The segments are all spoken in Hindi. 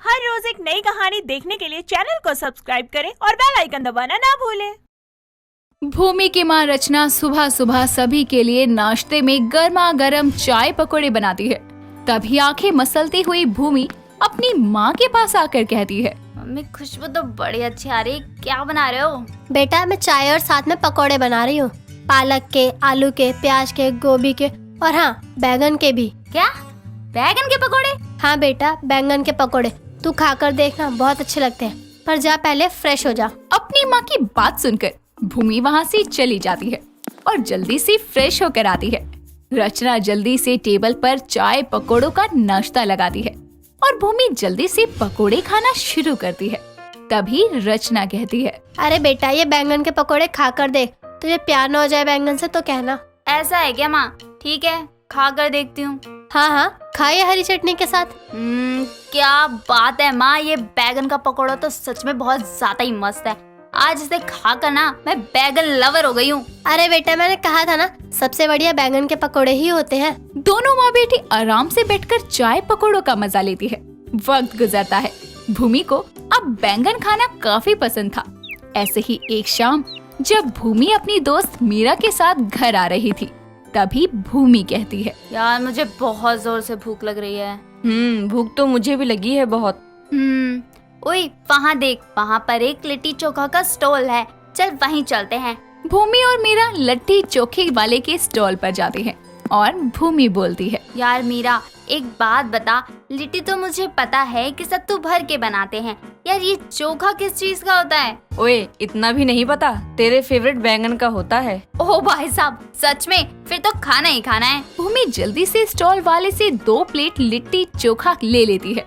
हर रोज एक नई कहानी देखने के लिए चैनल को सब्सक्राइब करें और बेल आइकन दबाना ना भूलें। भूमि की माँ रचना सुबह सुबह सभी के लिए नाश्ते में गर्मा गर्म चाय पकौड़े बनाती है। तभी आंखें मसलती हुई भूमि अपनी माँ के पास आकर कहती है, मम्मी खुशबू तो बड़ी अच्छी आ रही, क्या बना रहे हो? बेटा मैं चाय और साथ में पकोड़े बना रही हूँ, पालक के, आलू के, प्याज के, गोभी के और हाँ बैंगन के भी। क्या बैगन के पकोड़े? हाँ बेटा बैंगन के पकोड़े, तू खाकर देखना, बहुत अच्छे लगते हैं। पर जा पहले फ्रेश हो जा। अपनी माँ की बात सुनकर भूमि वहाँ से चली जाती है और जल्दी से फ्रेश होकर आती है। रचना जल्दी से टेबल पर चाय पकोड़ों का नाश्ता लगाती है और भूमि जल्दी से पकोड़े खाना शुरू करती है। तभी रचना कहती है, अरे बेटा ये बैंगन के पकोड़े खाकर देख, तुझे प्यार न हो जाए बैंगन से तो कहना। ऐसा है क्या माँ? ठीक है, खा कर देखती हूँ। हाँ हाँ खाइए हरी चटनी के साथ। क्या बात है माँ, ये बैगन का पकोड़ा तो सच में बहुत ज्यादा ही मस्त है। आज इसे खाकर ना मैं बैगन लवर हो गई हूँ। अरे बेटा मैंने कहा था ना, सबसे बढ़िया बैंगन के पकोड़े ही होते हैं। दोनों माँ बेटी आराम से बैठकर चाय पकोड़ों का मजा लेती है। वक्त गुजरता है। भूमि को अब बैंगन खाना काफी पसंद था। ऐसे ही एक शाम जब भूमि अपनी दोस्त मीरा के साथ घर आ रही थी, तभी भूमि कहती है, यार मुझे बहुत जोर से भूख लग रही है। भूख तो मुझे भी लगी है बहुत। ओए वहाँ देख, वहाँ पर एक लिट्टी चोखा का स्टॉल है, चल वहीं चलते हैं। भूमि और मीरा लिट्टी चोखे वाले के स्टॉल पर जाते हैं और भूमि बोलती है, यार मीरा एक बात बता, लिट्टी तो मुझे पता है कि सत्तू भर के बनाते हैं, यार ये चोखा किस चीज का होता है? ओए इतना भी नहीं पता, तेरे फेवरेट बैंगन का होता है। ओह भाई साहब सच में, फिर तो खाना ही खाना है। भूमि जल्दी से स्टॉल वाले से 2 प्लेट लिट्टी चोखा ले लेती है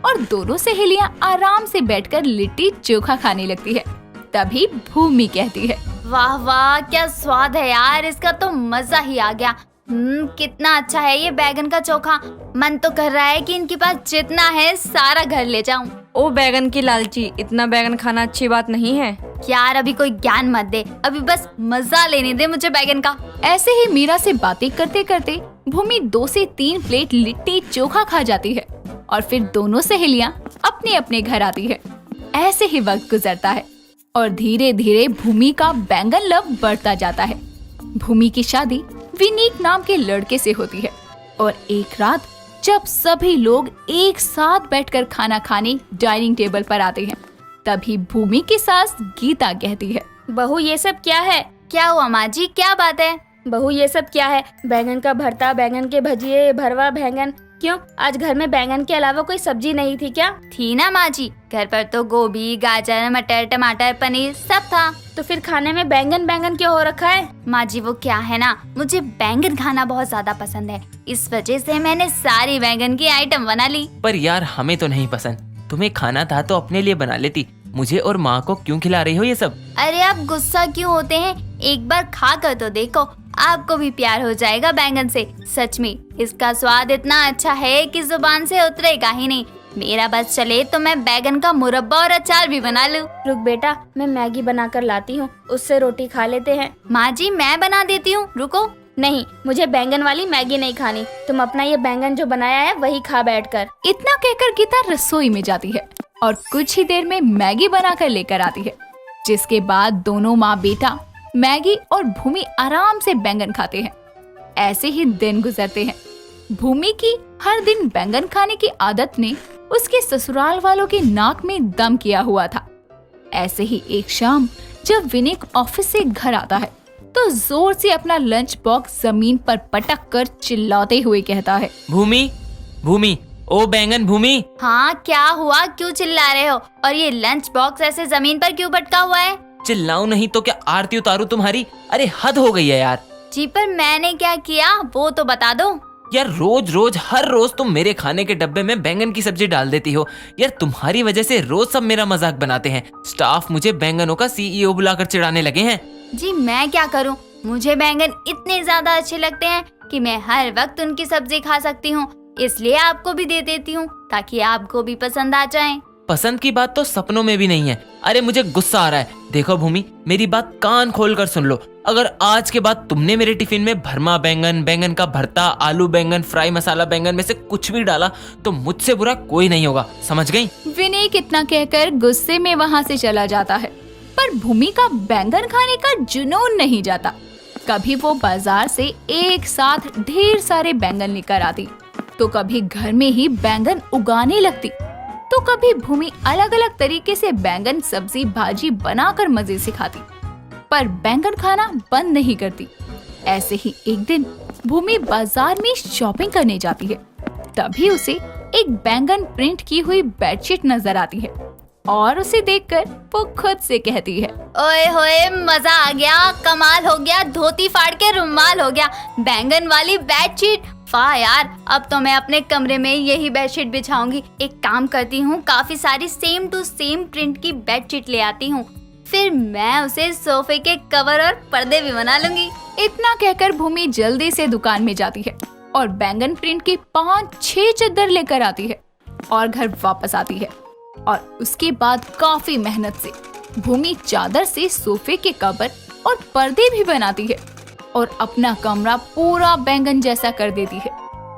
और दोनों सहेलियां आराम से बैठकर लिट्टी चोखा खाने लगती है। तभी भूमि कहती है, वाह वाह क्या स्वाद है यार, इसका तो मजा ही आ गया। कितना अच्छा है ये बैगन का चोखा, मन तो कर रहा है कि इनके पास जितना है सारा घर ले जाऊं। ओ बैगन की लालची, इतना बैगन खाना अच्छी बात नहीं है। यार अभी कोई ज्ञान मत दे, अभी बस मजा लेने दे मुझे बैगन का। ऐसे ही मीरा से बातें करते करते भूमि 2 से 3 प्लेट लिट्टी चोखा खा जाती है और फिर दोनों सहेलियां अपने अपने घर आती है। ऐसे ही वक्त गुजरता है और धीरे धीरे भूमि का बैंगन लव बढ़ता जाता है। भूमि की शादी विनीत नाम के लड़के से होती है और एक रात जब सभी लोग एक साथ बैठकर खाना खाने डाइनिंग टेबल पर आते हैं, तभी भूमि की सास गीता कहती है, बहू ये सब क्या है? क्या हुआ माँ जी, क्या बात है? बहू ये सब क्या है? बैगन का भरता, बैगन के भजिए, भरवा बैंगन। क्यों आज घर में बैंगन के अलावा कोई सब्जी नहीं थी क्या? थी ना माँ जी, घर पर तो गोभी, गाजर, मटर, टमाटर, पनीर सब था। तो फिर खाने में बैंगन बैंगन क्यों हो रखा है? माँ जी वो क्या है ना, मुझे बैंगन खाना बहुत ज्यादा पसंद है, इस वजह से मैंने सारी बैंगन की आइटम बना ली। पर यार हमें तो नहीं पसंद, तुम्हें खाना था तो अपने लिए बना लेती, मुझे और माँ को क्यों खिला रही हो ये सब? अरे आप गुस्सा क्यों होते हैं, एक बार खा कर तो देखो, आपको भी प्यार हो जाएगा बैंगन से। सच में इसका स्वाद इतना अच्छा है कि जुबान से उतरेगा ही नहीं। मेरा बस चले तो मैं बैगन का मुरब्बा और अचार भी बना लूं। रुक बेटा, मैं मैगी बनाकर लाती हूँ, उससे रोटी खा लेते हैं। माँ जी मैं बना देती हूँ, रुको। नहीं मुझे बैंगन वाली मैगी नहीं खानी, तुम अपना ये बैंगन जो बनाया है वही खा बैठकर। इतना कहकर गीता रसोई में जाती है और कुछ ही देर में मैगी बनाकर लेकर आती है, जिसके बाद दोनों माँ बेटा मैगी और भूमि आराम से बैंगन खाते हैं। ऐसे ही दिन गुजरते हैं। भूमि की हर दिन बैंगन खाने की आदत ने उसके ससुराल वालों के नाक में दम किया हुआ था। ऐसे ही एक शाम जब विनीत ऑफिस से घर आता है तो जोर से अपना लंच बॉक्स जमीन पर पटक कर चिल्लाते हुए कहता है, भूमि भूमि ओ बैंगन भूमि। हाँ क्या हुआ, क्यों चिल्ला रहे हो? और ये लंच बॉक्स ऐसे जमीन पर क्यों पटका हुआ है? चिल्लाऊं नहीं तो क्या आरती उतारूं तुम्हारी? अरे हद हो गई है यार। जी पर मैंने क्या किया वो तो बता दो। यार रोज रोज हर रोज तुम मेरे खाने के डब्बे में बैंगन की सब्जी डाल देती हो। यार तुम्हारी वजह से रोज सब मेरा मजाक बनाते हैं। स्टाफ मुझे बैंगनों का सीईओ बुलाकर चिढ़ाने लगे हैं। जी मैं क्या करूं, मुझे बैंगन इतने ज्यादा अच्छे लगते हैं कि मैं हर वक्त उनकी सब्जी खा सकती हूं, इसलिए आपको भी दे देती हूं ताकि आपको भी पसंद आ जाए। पसंद की बात तो सपनों में भी नहीं है। अरे मुझे गुस्सा आ रहा है। देखो भूमि, मेरी बात कान खोल कर सुन लो। अगर आज के बाद तुमने मेरे टिफिन में भरमा बैंगन, बैंगन का भरता, आलू बैंगन, फ्राई मसाला बैंगन में से कुछ भी डाला तो मुझसे बुरा कोई नहीं होगा, समझ गई? विनीक इतना कहकर गुस्से में वहाँ से चला जाता है। पर भूमि का बैंगन खाने का जुनून नहीं जाता। कभी वो बाजार से एक साथ ढेर सारे बैंगन लेकर आती, तो कभी घर में ही बैंगन उगाने लगती, तो कभी भूमि अलग अलग तरीके से बैंगन सब्जी भाजी बनाकर मजे से खाती, पर बैंगन खाना बंद नहीं करती। ऐसे ही एक दिन भूमि बाजार में शॉपिंग करने जाती है। तभी उसे एक बैंगन प्रिंट की हुई बेडशीट नजर आती है और उसे देखकर वो खुद से कहती है, ओए होए, मजा आ गया, कमाल हो गया, धोती फाड़ के रुमाल हो गया, बैंगन वाली बेडशीट। वाह यार, अब तो मैं अपने कमरे में यही बेडशीट बिछाऊंगी। एक काम करती हूँ, काफी सारी सेम टू सेम प्रिंट की बेडशीट ले आती हूँ, फिर मैं उसे सोफे के कवर और पर्दे भी बना लूंगी। इतना कहकर भूमि जल्दी से दुकान में जाती है और बैंगन प्रिंट की 5-6 चादर लेकर आती है और घर वापस आती है। और उसके बाद काफी मेहनत से भूमि चादर से सोफे के कवर और पर्दे भी बनाती है और अपना कमरा पूरा बैंगन जैसा कर देती है।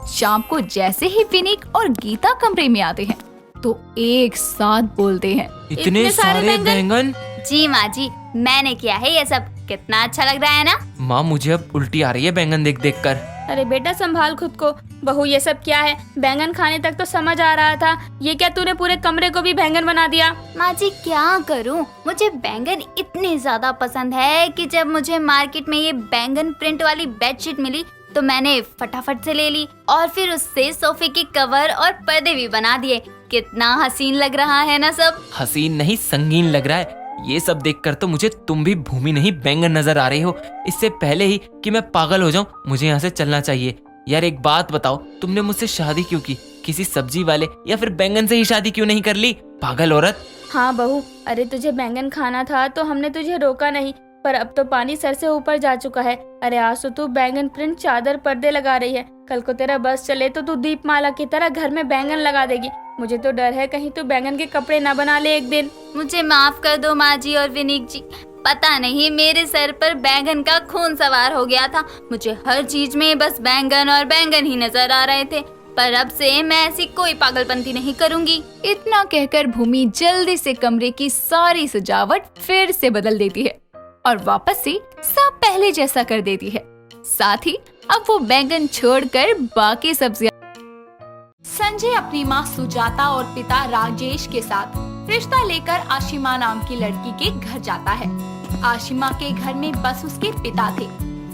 शाम को जैसे ही विनीक और गीता कमरे में आते हैं तो एक साथ बोलते हैं, इतने सारे बैंगन? जी माँ जी, मैंने किया है ये सब। कितना अच्छा लग रहा है ना? माँ, मुझे अब उल्टी आ रही है बैंगन देख देख कर। अरे बेटा संभाल खुद को। बहू, ये सब क्या है? बैंगन खाने तक तो समझ आ रहा था, ये क्या तूने पूरे कमरे को भी बैंगन बना दिया? माँ जी क्या करूँ, मुझे बैंगन इतने ज्यादा पसंद है कि जब मुझे मार्केट में ये बैंगन प्रिंट वाली बेडशीट मिली तो मैंने फटाफट से ले ली और फिर उससे सोफे के कवर और पर्दे भी बना दिए। कितना हसीन लग रहा है ना सब? हसीन नहीं, संगीन लग रहा है। ये सब देखकर तो मुझे तुम भी भूमि नहीं बैंगन नजर आ रही हो। इससे पहले ही कि मैं पागल हो जाऊं, मुझे यहाँ से चलना चाहिए। यार एक बात बताओ, तुमने मुझसे शादी क्यों की? किसी सब्जी वाले या फिर बैंगन से ही शादी क्यों नहीं कर ली, पागल औरत? हाँ बहू, अरे तुझे बैंगन खाना था तो हमने तुझे रोका नहीं, पर अब तो पानी सर से ऊपर जा चुका है। अरे आज तो तू बैंगन प्रिंट चादर पर्दे लगा रही है, कल को तेरा बस चले तो तू दीपमाला की तरह घर में बैंगन लगा देगी। मुझे तो डर है कहीं तू बैंगन के कपड़े ना बना ले एक दिन। मुझे माफ कर दो माँ जी और विनीक जी, पता नहीं मेरे सर पर बैंगन का खून सवार हो गया था। मुझे हर चीज में बस बैंगन और बैंगन ही नजर आ रहे थे, पर अब से मैं ऐसी कोई पागलपंती नहीं करूंगी। इतना कहकर भूमि जल्दी से कमरे की सारी सजावट फिर से बदल देती है और वापस से सब पहले जैसा कर देती है। साथ ही अब वो बैंगन छोड़कर बाकी सब्जियां। संजय अपनी माँ सुजाता और पिता राजेश के साथ रिश्ता लेकर आशिमा नाम की लड़की के घर जाता है। आशिमा के घर में बस उसके पिता थे।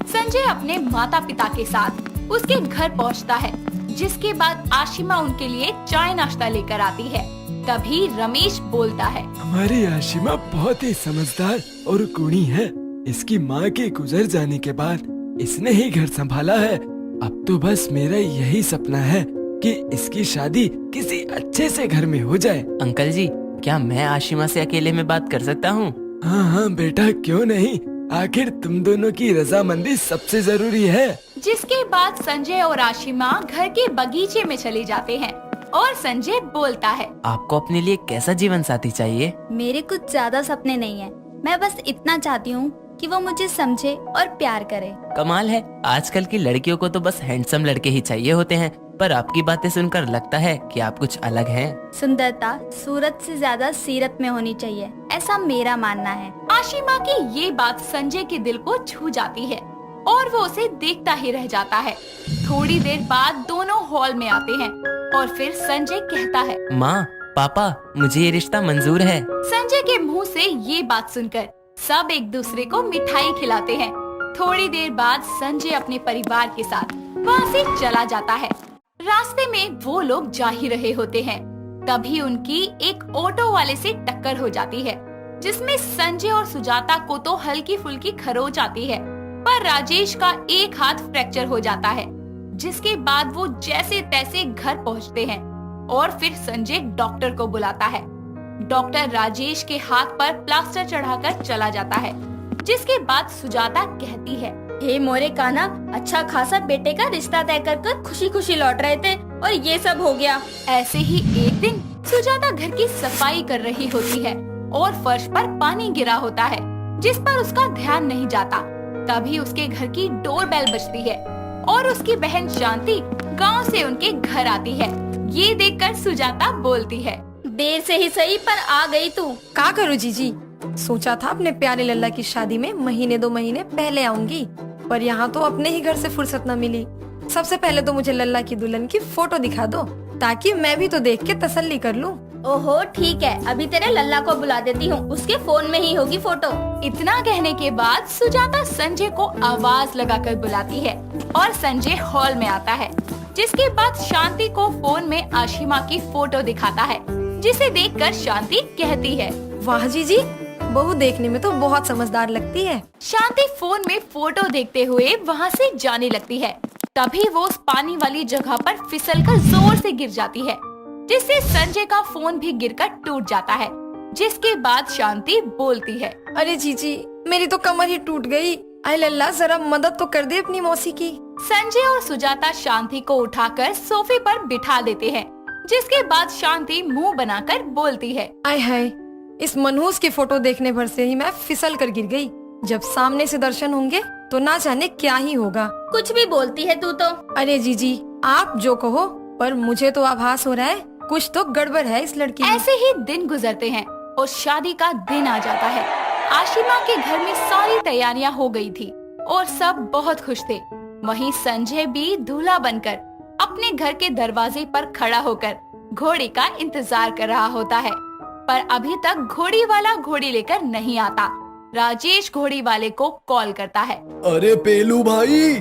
संजय अपने माता पिता के साथ उसके घर पहुंचता है, जिसके बाद आशिमा उनके लिए चाय नाश्ता लेकर आती है। तभी रमेश बोलता है, हमारी आशिमा बहुत ही समझदार और गुणी है। इसकी माँ के गुजर जाने के बाद इसने ही घर संभाला है। अब तो बस मेरा यही सपना है कि इसकी शादी किसी अच्छे से घर में हो जाए। अंकल जी, क्या मैं आशिमा से अकेले में बात कर सकता हूँ? हाँ हाँ बेटा, क्यों नहीं, आखिर तुम दोनों की रजामंदी सबसे जरूरी है। जिसके बाद संजय और आशिमा घर के बगीचे में चले जाते हैं और संजय बोलता है, आपको अपने लिए कैसा जीवन साथी चाहिए? मेरे कुछ ज्यादा सपने नहीं है, मैं बस इतना चाहती हूँ कि वो मुझे समझे और प्यार करे। कमाल है, आजकल की लड़कियों को तो बस हैंडसम लड़के ही चाहिए होते हैं, पर आपकी बातें सुनकर लगता है कि आप कुछ अलग हैं। सुंदरता सूरत से ज्यादा सीरत में होनी चाहिए, ऐसा मेरा मानना है। आशिमा की ये बात संजय के दिल को छू जाती है और वो उसे देखता ही रह जाता है। थोड़ी देर बाद दोनों हॉल में आते हैं और फिर संजय कहता है, माँ, पापा, मुझे ये रिश्ता मंजूर है। संजय के मुंह से ये बात सुनकर सब एक दूसरे को मिठाई खिलाते हैं। थोड़ी देर बाद संजय अपने परिवार के साथ वहाँ से चला जाता है। रास्ते में वो लोग जा ही रहे होते हैं, तभी उनकी एक ऑटो वाले से टक्कर हो जाती है, जिसमें संजय और सुजाता को तो हल्की फुल्की खरोच आती है, पर राजेश का एक हाथ फ्रैक्चर हो जाता है। जिसके बाद वो जैसे तैसे घर पहुँचते हैं और फिर संजय डॉक्टर को बुलाता है। डॉक्टर राजेश के हाथ पर प्लास्टर चढ़ाकर चला जाता है। जिसके बाद सुजाता कहती है, हे मोरे कान्हा, अच्छा खासा बेटे का रिश्ता तय कर खुशी खुशी लौट रहे थे और ये सब हो गया। ऐसे ही एक दिन सुजाता घर की सफाई कर रही होती है और फर्श पर पानी गिरा होता है, जिस पर उसका ध्यान नहीं जाता। तभी उसके घर की डोरबेल बजती है और उसकी बहन शांति गांव से उनके घर आती है। ये देखकर सुजाता बोलती है, देर से ही सही पर आ गई तू। का करूँ जीजी, सोचा था अपने प्यारे लल्ला की शादी में महीने 2 महीने पहले आऊंगी, पर यहाँ तो अपने ही घर से फुर्सत न मिली। सबसे पहले तो मुझे लल्ला की दुल्हन की फोटो दिखा दो, ताकि मैं भी तो देख के तसल्ली कर लूं। ओहो ठीक है, अभी तेरे लल्ला को बुला देती हूँ, उसके फोन में ही होगी फोटो। इतना कहने के बाद सुजाता संजय को आवाज लगाकर बुलाती है और संजय हॉल में आता है, जिसके बाद शांति को फोन में आशिमा की फोटो दिखाता है, जिसे देखकर शांति कहती है, वाह जीजी, बहू देखने में तो बहुत समझदार लगती है। शांति फोन में फोटो देखते हुए वहाँ से जाने लगती है। तभी वो उस पानी वाली जगह पर फिसलकर जोर से गिर जाती है, जिससे संजय का फोन भी गिरकर टूट जाता है। जिसके बाद शांति बोलती है, अरे जीजी, मेरी तो कमर ही टूट गई। अरे लल्ला, जरा मदद तो कर दे अपनी मौसी की। संजय और सुजाता शांति को उठाकर सोफे पर बिठा देते हैं, जिसके बाद शांति मुंह बनाकर बोलती है, आय हाय, इस मनहूस की फोटो देखने भर से ही मैं फिसल कर गिर गई। जब सामने से दर्शन होंगे तो ना जाने क्या ही होगा। कुछ भी बोलती है तू तो। अरे जीजी, आप जो कहो, पर मुझे तो आभास हो रहा है कुछ तो गड़बड़ है इस लड़की में। ऐसे ही दिन गुजरते हैं और शादी का दिन आ जाता है। आशिमा के घर में सारी तैयारियां हो गई थी और सब बहुत खुश थे। वहीं संजय भी दूल्हा बनकर अपने घर के दरवाजे पर खड़ा होकर घोड़ी का इंतजार कर रहा होता है, पर अभी तक घोड़ी वाला घोड़ी लेकर नहीं आता। राजेश घोड़ी वाले को कॉल करता है, अरे पेलू भाई,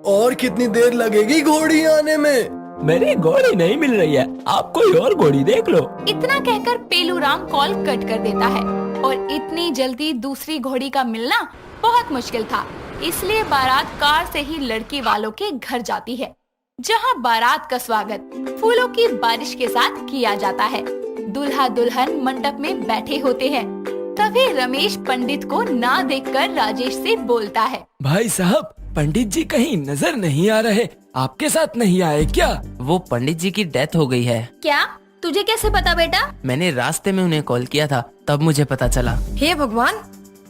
और कितनी देर लगेगी घोड़ी आने में? मेरी घोड़ी नहीं मिल रही है, आप कोई और घोड़ी देख लो। इतना कहकर पेलूराम कॉल कट कर देता है और इतनी जल्दी दूसरी घोड़ी का मिलना बहुत मुश्किल था। इसलिए बारात कार से ही लड़की वालों के घर जाती है, जहां बारात का स्वागत फूलों की बारिश के साथ किया जाता है। दूल्हा दुल्हन मंडप में बैठे होते हैं। तभी रमेश पंडित को ना देखकर राजेश से बोलता है, भाई साहब, पंडित जी कहीं नजर नहीं आ रहे, आपके साथ नहीं आए क्या? वो पंडित जी की डेथ हो गई है। क्या? तुझे कैसे पता बेटा? मैंने रास्ते में उन्हें कॉल किया था, तब मुझे पता चला। हे भगवान,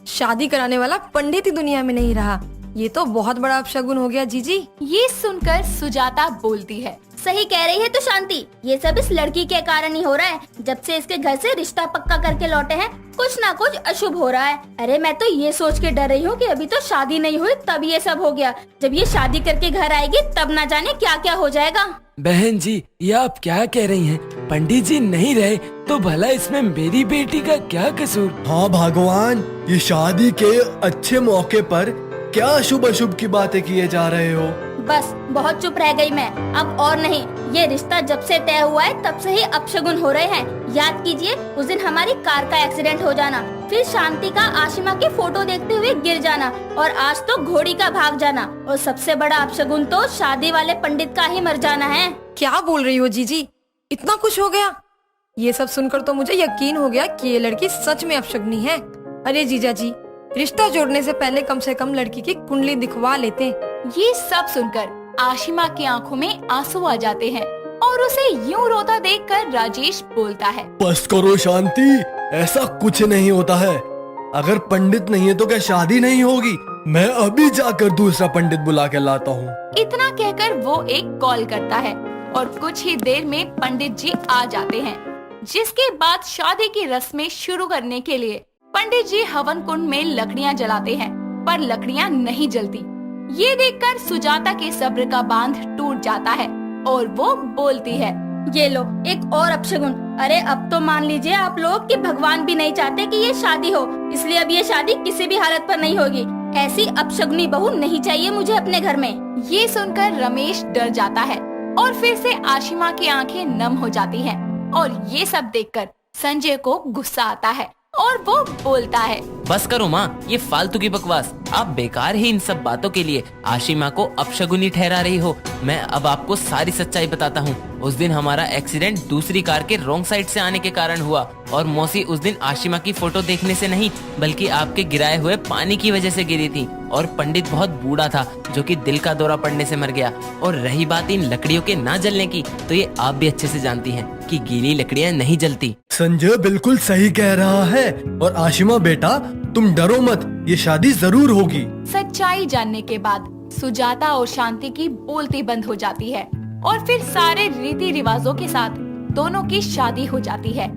शादी कराने वाला पंडित ही दुनिया में नहीं रहा। ये तो बहुत बड़ा अपशगुन हो गया जीजी। ये सुनकर सुजाता बोलती है, सही कह रही है तो शांति, ये सब इस लड़की के कारण ही हो रहा है। जब से इसके घर से रिश्ता पक्का करके लौटे हैं, कुछ ना कुछ अशुभ हो रहा है। अरे मैं तो ये सोच के डर रही हूँ कि अभी तो शादी नहीं हुई, तब ये सब हो गया। जब ये शादी करके घर आएगी तब ना जाने क्या क्या हो जाएगा। बहन जी, ये आप क्या कह रही हैं? पंडित जी नहीं रहे तो भला इसमें मेरी बेटी का क्या कसूर? हाँ भगवान, ये शादी के अच्छे मौके पर क्या अशुभ अशुभ की बातें किए जा रहे हो? बस बहुत चुप रह गई मैं, अब और नहीं। ये रिश्ता जब से तय हुआ है तब से ही अपशगुन हो रहे हैं। याद कीजिए उस दिन हमारी कार का एक्सीडेंट हो जाना, फिर शांति का आशिमा की फोटो देखते हुए गिर जाना, और आज तो घोड़ी का भाग जाना, और सबसे बड़ा अपशगुन तो शादी वाले पंडित का ही मर जाना है। क्या बोल रही हो जीजी, इतना कुछ हो गया? ये सब सुनकर तो मुझे यकीन हो गया कि ये लड़की सच में अपशगुनी है। अरे जीजा जी, रिश्ता जोड़ने से पहले कम से कम लड़की की कुंडली दिखवा लेते। ये सब सुनकर आशिमा की आंखों में आंसू आ जाते हैं और उसे यूं रोता देखकर राजेश बोलता है, बस करो शांति, ऐसा कुछ नहीं होता है। अगर पंडित नहीं है तो क्या शादी नहीं होगी? मैं अभी जाकर दूसरा पंडित बुला के लाता हूँ। इतना कहकर वो एक कॉल करता है और कुछ ही देर में पंडित जी आ जाते हैं। जिसके बाद शादी की रस्में शुरू करने के लिए पंडित जी हवन कुंड में लकड़ियां जलाते हैं, पर लकड़ियां नहीं जलती। ये देखकर सुजाता के सब्र का बांध टूट जाता है और वो बोलती है, ये लो एक और अपशगुन। अरे अब तो मान लीजिए आप लोग कि भगवान भी नहीं चाहते कि ये शादी हो, इसलिए अब ये शादी किसी भी हालत पर नहीं होगी। ऐसी अपशगुनी बहू नहीं चाहिए मुझे अपने घर में। ये सुनकर रमेश डर जाता है और फिर से आशिमा की आंखें नम हो जाती हैं। और ये सब देखकर संजय को गुस्सा आता है और वो बोलता है, बस करो माँ, ये फालतू की बकवास। आप बेकार ही इन सब बातों के लिए आशिमा को अपशगुनी ठहरा रही हो। मैं अब आपको सारी सच्चाई बताता हूँ। उस दिन हमारा एक्सीडेंट दूसरी कार के रॉन्ग साइड से आने के कारण हुआ और मौसी उस दिन आशिमा की फोटो देखने से नहीं बल्कि आपके गिराए हुए पानी की वजह से गिरी थी। और पंडित बहुत बूढ़ा था जो कि दिल का दौरा पड़ने से मर गया। और रही बात इन लकड़ियों के ना जलने की, तो ये आप भी अच्छे से जानती हैं कि गीली लकड़ियाँ नहीं जलती। संजय बिल्कुल सही कह रहा है। और आशिमा बेटा, तुम डरो मत, ये शादी जरूर होगी। सच्चाई जानने के बाद सुजाता और शांति की बोलती बंद हो जाती है और फिर सारे रीति रिवाजों के साथ दोनों की शादी हो जाती है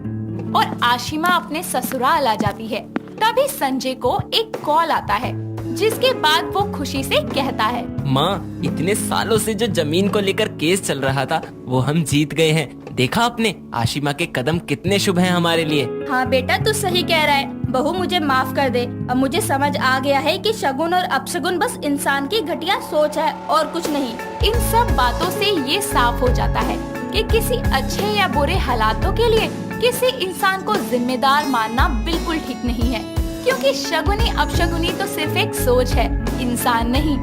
और आशिमा अपने ससुराल आ जाती है। तभी संजय को एक कॉल आता है जिसके बाद वो खुशी से कहता है, माँ, इतने सालों से जो जमीन को लेकर केस चल रहा था वो हम जीत गए हैं। देखा आपने, आशिमा के कदम कितने शुभ हैं हमारे लिए। हाँ बेटा, तू सही कह रहा है। बहू मुझे माफ कर दे। अब मुझे समझ आ गया है कि शगुन और अपशगुन बस इंसान की घटिया सोच है और कुछ नहीं। इन सब बातों से ये साफ हो जाता है कि किसी अच्छे या बुरे हालातों के लिए किसी इंसान को जिम्मेदार मानना बिल्कुल ठीक नहीं है, क्योंकि शगुनी अपशगुनी तो सिर्फ एक सोच है, इंसान नहीं।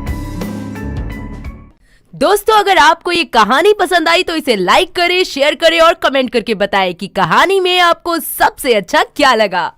दोस्तों, अगर आपको ये कहानी पसंद आई तो इसे लाइक करें, शेयर करें और कमेंट करके बताएं कि कहानी में आपको सबसे अच्छा क्या लगा।